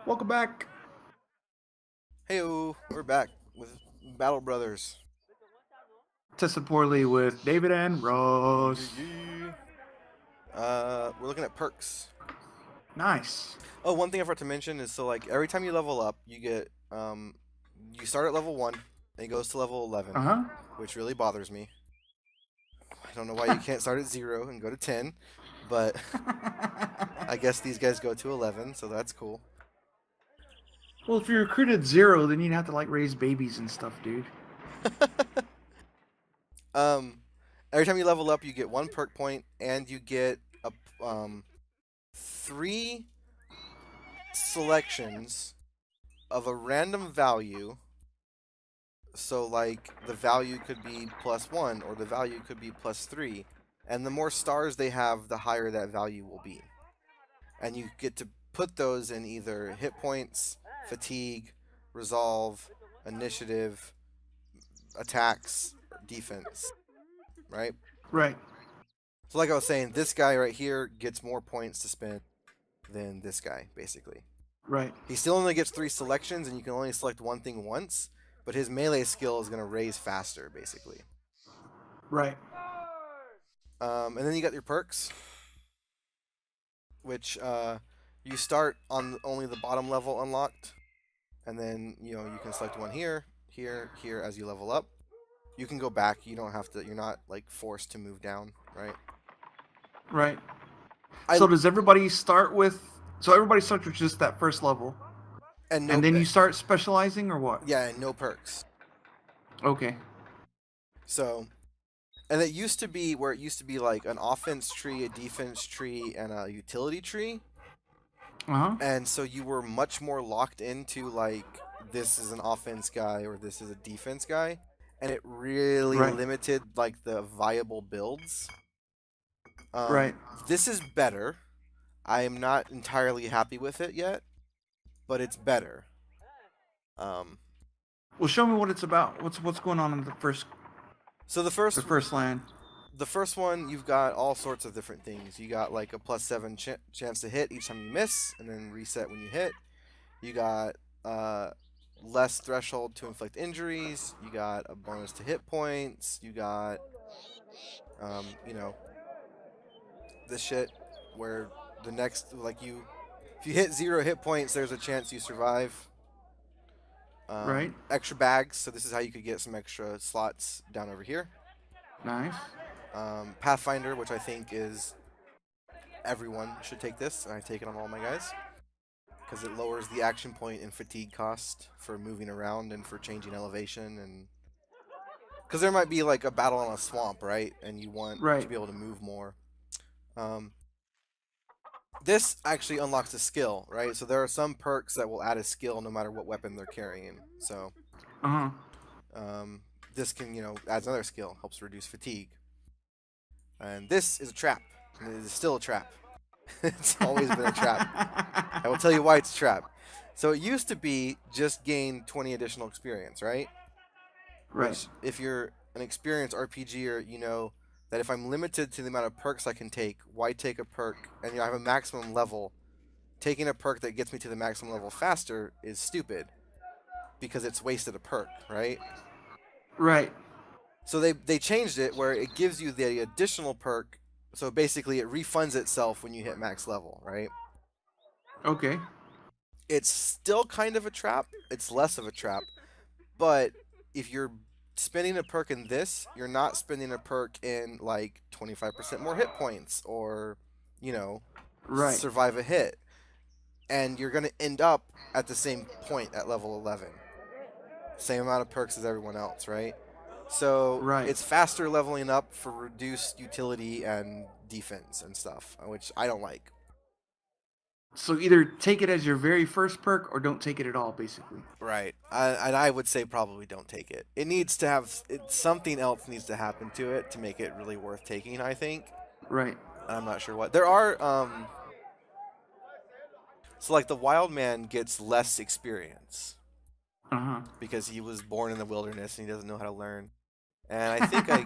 Welcome back Heyo, we're back with Battle Brothers. to Poorly with David and Yeah, Ross. yeah. We're looking at perks. Nice. Oh, one thing I forgot to mention is like every time you level up, you get you start at level 1 and it goes to level 11, Uh which really bothers me. I don't know why you can't start at 0 and go to 10, but huh. I guess these guys go to 11, so that's cool. Well, if you recruited 0, then you'd have to like raise babies and stuff, dude. um, every time you level up, you get 1 perk point and you get a 3 selections of a random value. So like the value could be +1 or the value could be +3. And the more stars they have, the higher that value will be. And you get to put those in either hit points, fatigue, resolve, initiative, attacks, defense, right? Right. So like I was saying, this guy right here gets more points to spend than this guy, basically. Right. He still only gets 3 selections, and you can only select one thing once, but his melee skill is going to raise faster, basically. Right. And then you got your perks, which you start on only the bottom level unlocked, and then you can select one here, here, here as you level up. You can go back. You don't have to. You're not like forced to move down, right? Right. I So does everybody start with? So everybody starts with just that first level, and no, and then you start specializing, or what? yeah, and no perks. Okay. So, and it used to be where it used to be like an offense tree, a defense tree, and a utility tree. Uh huh. And so you were much more locked into like this is an offense guy or this is a defense guy, and it really Right. limited like the viable builds. Right. This is better. I am not entirely happy with it yet, but it's better. Um, Well, show me what it's about. What's going on in so the first land? the first one, you've got all sorts of different things. You got like a +7 chance to hit each time you miss, and then reset when you hit. You got less threshold to inflict injuries. You got a bonus to hit points. You got, you know, this shit where the next, like if you hit 0 hit points, there's a chance you survive. Right. Extra bags, so this is how you could get some extra slots down over here. Nice. Pathfinder, which I think is everyone should take this, and I take it on all my guys. Because it lowers the action point and fatigue cost for moving around and for changing elevation, and because there might be like a battle on a swamp, right? And you want to Right. be able to move more. This actually unlocks a skill, right? So there are some perks that will add a skill no matter what weapon they're carrying. So Uh huh. this can, adds another skill, helps reduce fatigue. And this is a trap. And it is still a trap. It's always been a trap. I will tell you why it's a trap. So it used to be just gain 20 additional experience, right? Right. Which, if you're an experienced RPGer, you know that if I'm limited to the amount of perks I can take, why take a perk? And I have a maximum level. Taking a perk that gets me to the maximum level faster is stupid because it's wasted a perk, right? Right. So they changed it where it gives you the additional perk. So basically, it refunds itself when you hit max level, right? Okay. It's still kind of a trap. It's less of a trap. But if you're spending a perk in this, you're not spending a perk in like 25% more hit points or, Right. survive a hit. And you're going to end up at the same point at level 11. Same amount of perks as everyone else, right? So Right. it's faster leveling up for reduced utility and defense and stuff, which I don't like. So either take it as your very first perk or don't take it at all, basically. Right. And I would say probably don't take it. It needs to have something else needs to happen to it to make it really worth taking, I think. Right. And I'm not sure what. There are so like the wild man gets less experience Uh because he was born in the wilderness and he doesn't know how to learn. And I think I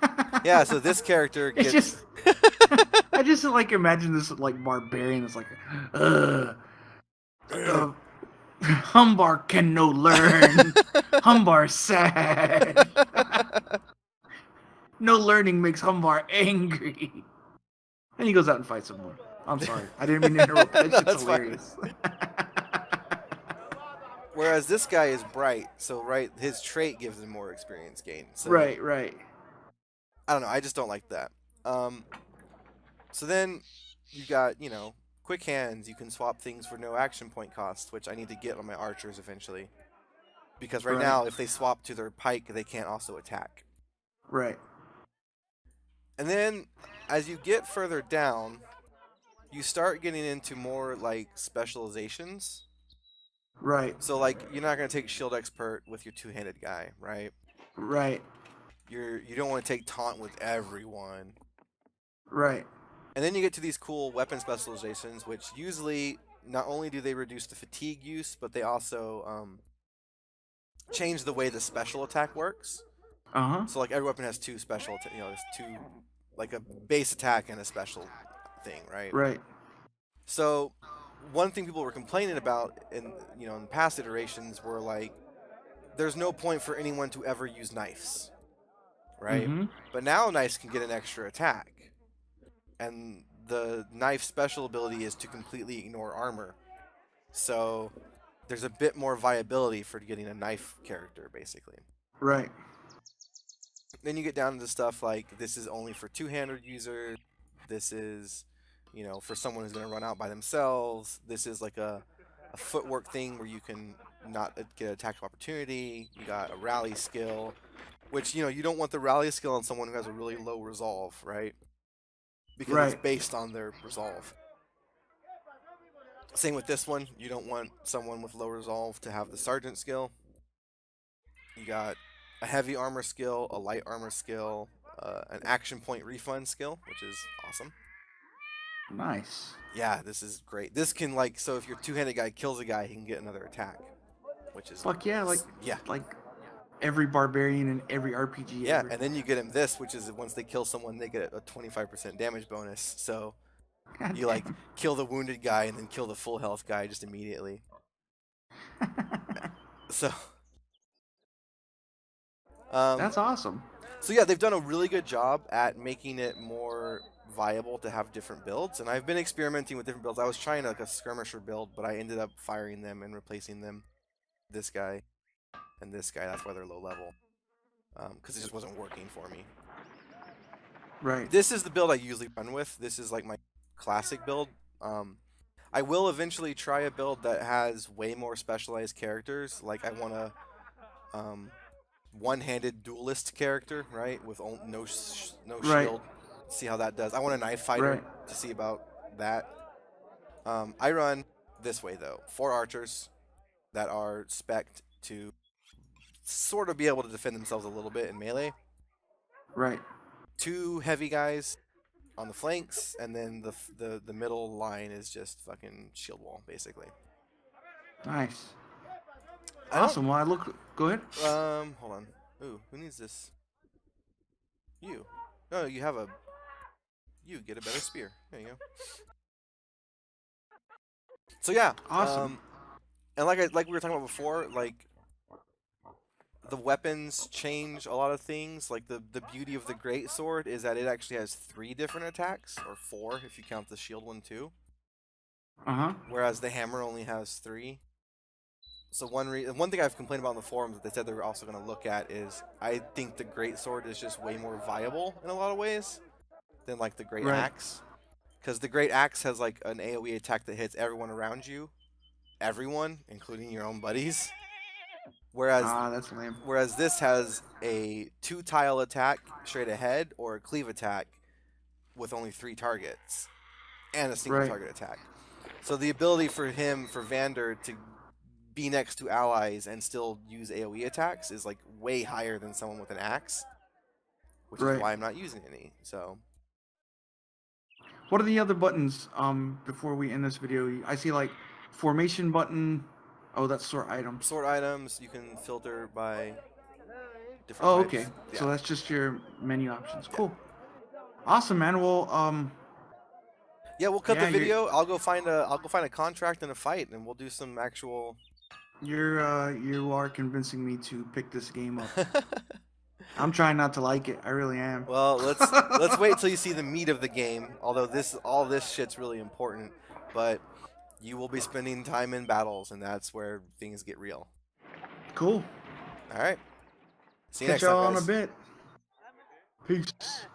huh. yeah, so this character It's gets just, I just like imagine this like barbarian that's like, uh, uh Humbar can no learn. Humbar sad. No learning makes Humbar angry. And he goes out and fights some more. I'm sorry. I didn't mean to interrupt. That No, shit's that's fine. hilarious. Whereas this guy is bright, so right, his trait gives him more experience gain. So Right, right. I don't know. I just don't like that. Um, so then you got quick hands. You can swap things for no action point cost, which I need to get on my archers eventually. Because right Right, now, if they swap to their pike, they can't also attack. right, And then as you get further down, you start getting into more like specializations. right, So like you're not gonna take shield expert with your two-handed guy, right? right, You don't want to take taunt with everyone. right. And then you get to these cool weapon specializations, which usually not only do they reduce the fatigue use, but they also change the way the special attack works. Uh-huh. So like every weapon has two special, there's two, like a base attack and a special thing, right? Right. So one thing people were complaining about in past iterations were like, there's no point for anyone to ever use knives, right? Mm-hmm. But now knives can get an extra attack, and the knife special ability is to completely ignore armor. So there's a bit more viability for getting a knife character, basically. Right. Then you get down to stuff like this is only for two-handed users. This is, for someone who's going to run out by themselves. This is like a footwork thing where you can not get an attack of opportunity. You got a rally skill, which, you don't want the rally skill on someone who has a really low resolve, right? Because it's Right. based on their resolve. Same with this one. You don't want someone with low resolve to have the sergeant skill. You got a heavy armor skill, a light armor skill, an action point refund skill, which is awesome. Nice. Yeah, this is great. This can so if your two-handed guy kills a guy, he can get another attack, which is Fuck yeah, yeah. like every barbarian in every RPG Yeah, ever. and then you get him this, which is once they kill someone, they get a 25% damage bonus. So God you damn. kill the wounded guy and then kill the full health guy just immediately. So That's awesome. So yeah, they've done a really good job at making it more viable to have different builds, and I've been experimenting with different builds. I was trying like a skirmisher build, but I ended up firing them and replacing them. This guy and this guy. That's why they're low level, because it just wasn't working for me. Right. This is the build I usually run with. This is like my classic build. I will eventually try a build that has way more specialized characters. Like I want a one-handed duelist character, right, with no Right. shield. See how that does. I want a knife fighter Right. to see about that. I run this way though. 4 archers that are spec'd to sort of be able to defend themselves a little bit in melee. Right. 2 heavy guys on the flanks, and then the middle line is just fucking shield wall, basically. Nice. Awesome. Well, go ahead. Hold on. Ooh, who needs this? You. No, you have a. You get a better spear. There you go. So yeah. Awesome. And like we were talking about before, like the weapons change a lot of things. Like the beauty of the great sword is that it actually has 3 different attacks, or 4 if you count the shield one too. Uh-huh. Whereas the hammer only has 3. So one thing I've complained about in the forums that they said they were also going to look at is I think the great sword is just way more viable in a lot of ways than like the great axe, because the great axe has like an AoE attack that hits everyone around you, everyone, including your own buddies. Whereas that's lame. Whereas this has a 2-tile attack straight ahead or a cleave attack with only 3 targets and a single target attack. So the ability for Vander, to be next to allies and still use AoE attacks is like way higher than someone with an axe, which is why I'm not using any. So what are the other buttons before we end this video? I see like formation button. Oh, that's sort items. Sort items, you can filter by different Oh, types. okay. Yeah. So that's just your menu options. Cool. Awesome, man. Well, Yeah, we'll cut the Yeah, video. I'll go find a contract and a fight, and we'll do some actual. you are convincing me to pick this game up. I'm trying not to like it. I really am. Well, let's wait till you see the meat of the game. Although all this shit's really important, but you will be spending time in battles, and that's where things get real. Cool. All right. See you Catch next time, y'all on a guys. bit. Peace.